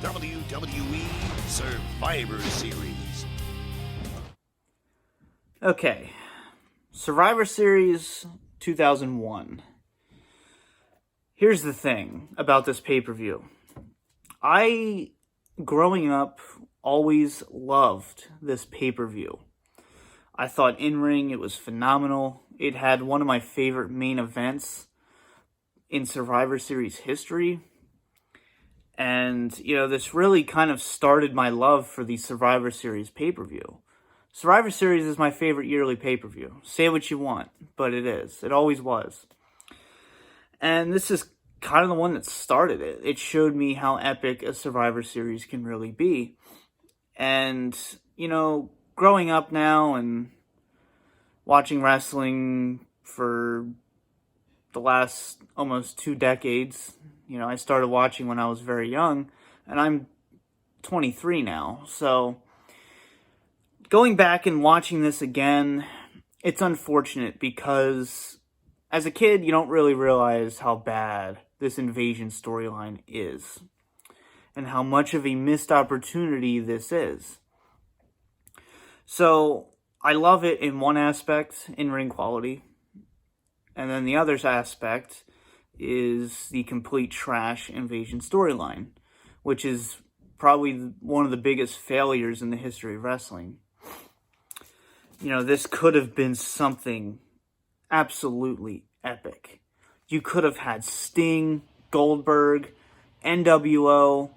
WWE Survivor Series. Okay, Survivor Series 2001. Here's the thing about this pay-per-view. I, growing up, always loved this pay-per-view. I thought in-ring, it was phenomenal. It had one of my favorite main events in Survivor Series history. And, this really kind of started my love for the Survivor Series pay-per-view. Survivor Series is my favorite yearly pay-per-view. Say what you want, but it is. It always was. And this is kind of the one that started it. It showed me how epic a Survivor Series can really be. And, growing up now and watching wrestling for the last almost 2 decades, I started watching when I was very young, and I'm 23 now. So going back and watching this again, it's unfortunate because as a kid, you don't really realize how bad this invasion storyline is and how much of a missed opportunity this is. So I love it in one aspect, in-ring quality, and then the other aspect is the complete trash invasion storyline, which is probably one of the biggest failures in the history of wrestling. This could have been something absolutely epic. You could have had Sting, Goldberg, NWO.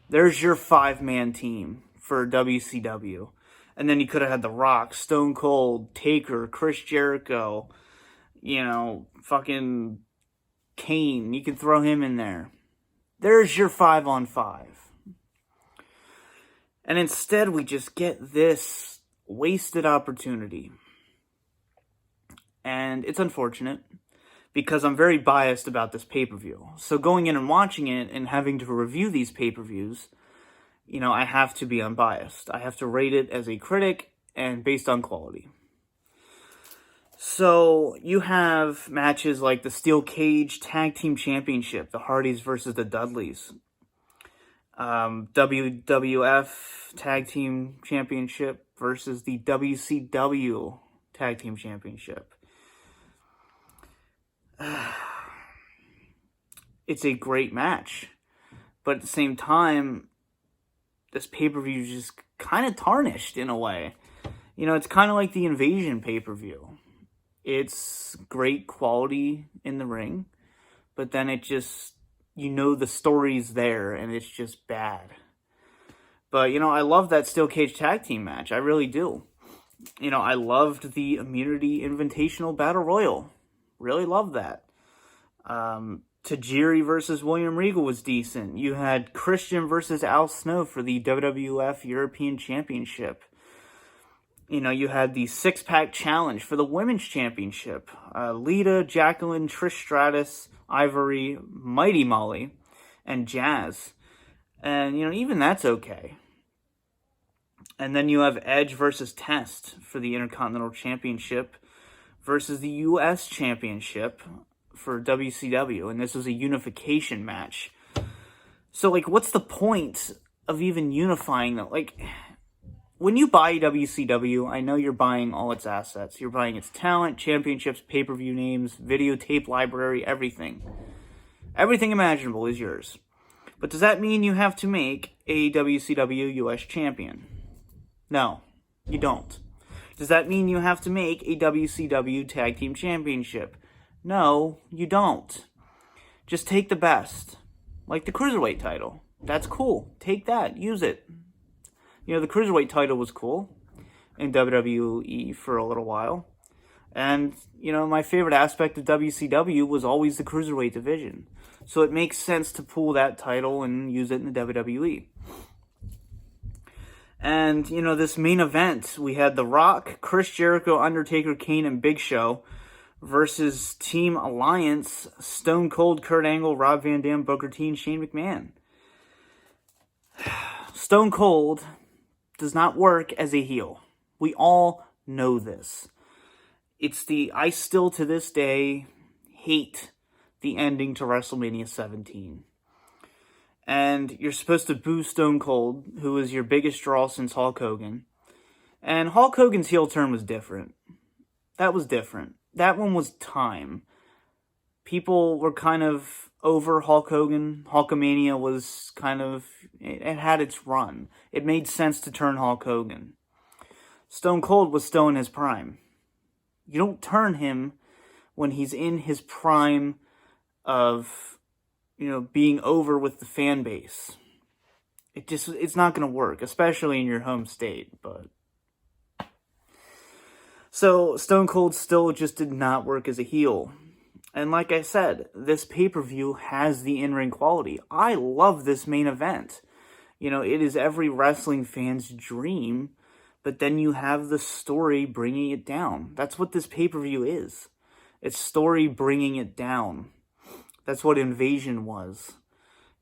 There's your 5-man team for WCW. And then you could have had The Rock, Stone Cold, Taker, Chris Jericho, fucking Kane. You could throw him in there. There's your 5-on-5. And instead, we just get this wasted opportunity. And it's unfortunate because I'm very biased about this pay-per-view. So going in and watching it and having to review these pay-per-views, I have to be unbiased. I have to rate it as a critic and based on quality. So you have matches like the Steel Cage Tag Team Championship, the Hardys versus the Dudleys. WWF Tag Team Championship versus the WCW Tag Team Championship. It's a great match, but at the same time, this pay-per-view is just kind of tarnished in a way. It's kind of like the Invasion pay-per-view. It's great quality in the ring, but then it just, the story's there, and it's just bad. But, I love that Steel Cage Tag Team match. I really do. I loved the Immunity Invitational Battle Royal. Really loved that. Tajiri versus William Regal was decent. You had Christian versus Al Snow for the WWF European Championship. You had the 6-pack challenge for the Women's Championship. Lita, Jacqueline, Trish Stratus, Ivory, Mighty Molly, and Jazz. And, even that's okay. And then you have Edge versus Test for the Intercontinental Championship versus the U.S. Championship for WCW. And this was a unification match. So, what's the point of even unifying them? When you buy WCW, I know you're buying all its assets. You're buying its talent, championships, pay-per-view names, videotape library, everything. Everything imaginable is yours. But does that mean you have to make a WCW US champion? No, you don't. Does that mean you have to make a WCW Tag Team Championship? No, you don't. Just take the best. Like the Cruiserweight title. That's cool. Take that. Use it. The Cruiserweight title was cool in WWE for a little while. And, my favorite aspect of WCW was always the Cruiserweight division. So it makes sense to pull that title and use it in the WWE. And, this main event, we had The Rock, Chris Jericho, Undertaker, Kane, and Big Show versus Team Alliance, Stone Cold, Kurt Angle, Rob Van Dam, Booker T, and Shane McMahon. Stone Cold does not work as a heel. We all know this. I still to this day hate the ending to WrestleMania 17. and you're supposed to boo Stone Cold, who was your biggest draw since Hulk Hogan. And Hulk Hogan's heel turn was different. That was different. That one was time. People were kind of over Hulk Hogan. Hulkamania was kind of, it had its run. It made sense to turn Hulk Hogan. Stone Cold was still in his prime. You don't turn him when he's in his prime of, being over with the fan base. It's not going to work, especially in your home state, but... So, Stone Cold still just did not work as a heel. And like I said, this pay-per-view has the in-ring quality. I love this main event. It is every wrestling fan's dream, but then you have the story bringing it down. That's what this pay-per-view is. It's story bringing it down. That's what Invasion was.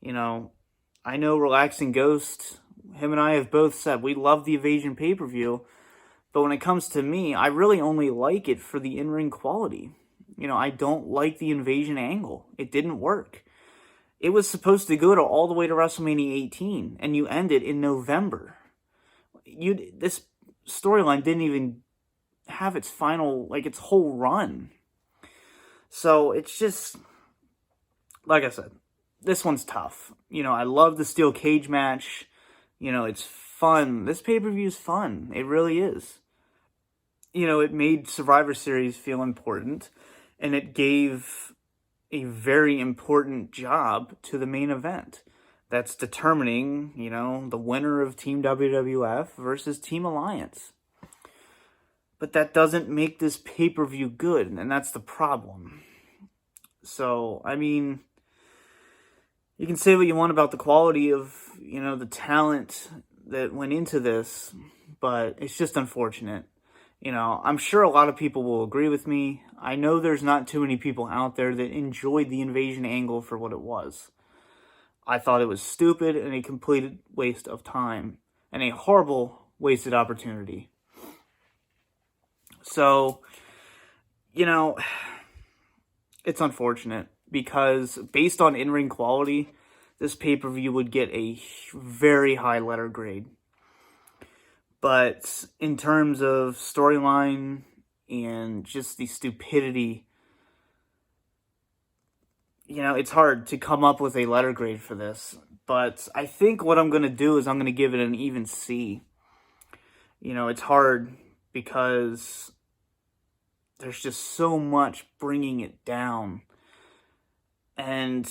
I know Relaxing Ghost, him and I have both said we love the Invasion pay-per-view, but when it comes to me, I really only like it for the in-ring quality. I don't like the Invasion angle. It didn't work. It was supposed to go all the way to WrestleMania 18, and you end it in November. This storyline didn't even have its its whole run. So it's just, like I said, this one's tough. I love the steel cage match. It's fun. This pay-per-view is fun. It really is. It made Survivor Series feel important, and it gave a very important job to the main event. That's determining, the winner of Team WWF versus Team Alliance. But that doesn't make this pay-per-view good, and that's the problem. So, you can say what you want about the quality of, the talent that went into this, but it's just unfortunate. I'm sure a lot of people will agree with me. I know there's not too many people out there that enjoyed the Invasion angle for what it was. I thought it was stupid and a complete waste of time, and a horrible wasted opportunity. So, it's unfortunate, because based on in-ring quality, this pay-per-view would get a very high letter grade. But in terms of storyline and just the stupidity, it's hard to come up with a letter grade for this. But I think what I'm going to do is I'm going to give it an even C. It's hard because there's just so much bringing it down. And,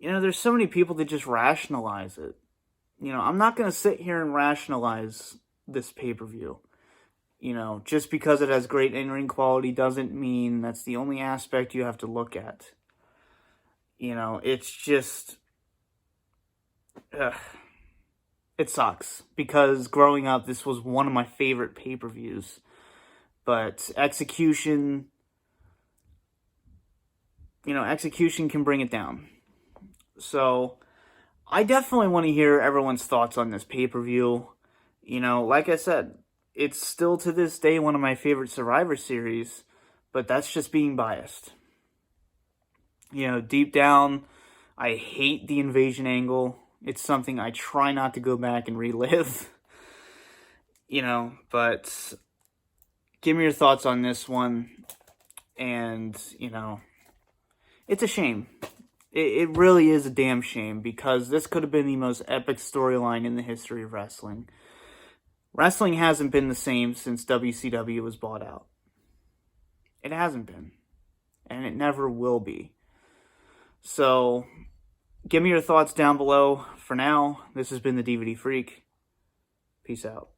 there's so many people that just rationalize it. I'm not going to sit here and rationalize this pay-per-view. Just because it has great in-ring quality doesn't mean that's the only aspect you have to look at. It's just... it sucks, because growing up, this was one of my favorite pay-per-views. But execution can bring it down. So, I definitely want to hear everyone's thoughts on this pay-per-view. Like I said, it's still to this day one of my favorite Survivor Series, but that's just being biased. Deep down, I hate the Invasion angle. It's something I try not to go back and relive. But give me your thoughts on this one. And, it's a shame. It really is a damn shame, because this could have been the most epic storyline in the history of wrestling. Wrestling hasn't been the same since WCW was bought out. It hasn't been. And it never will be. So, give me your thoughts down below. For now, this has been the DVD Freak. Peace out.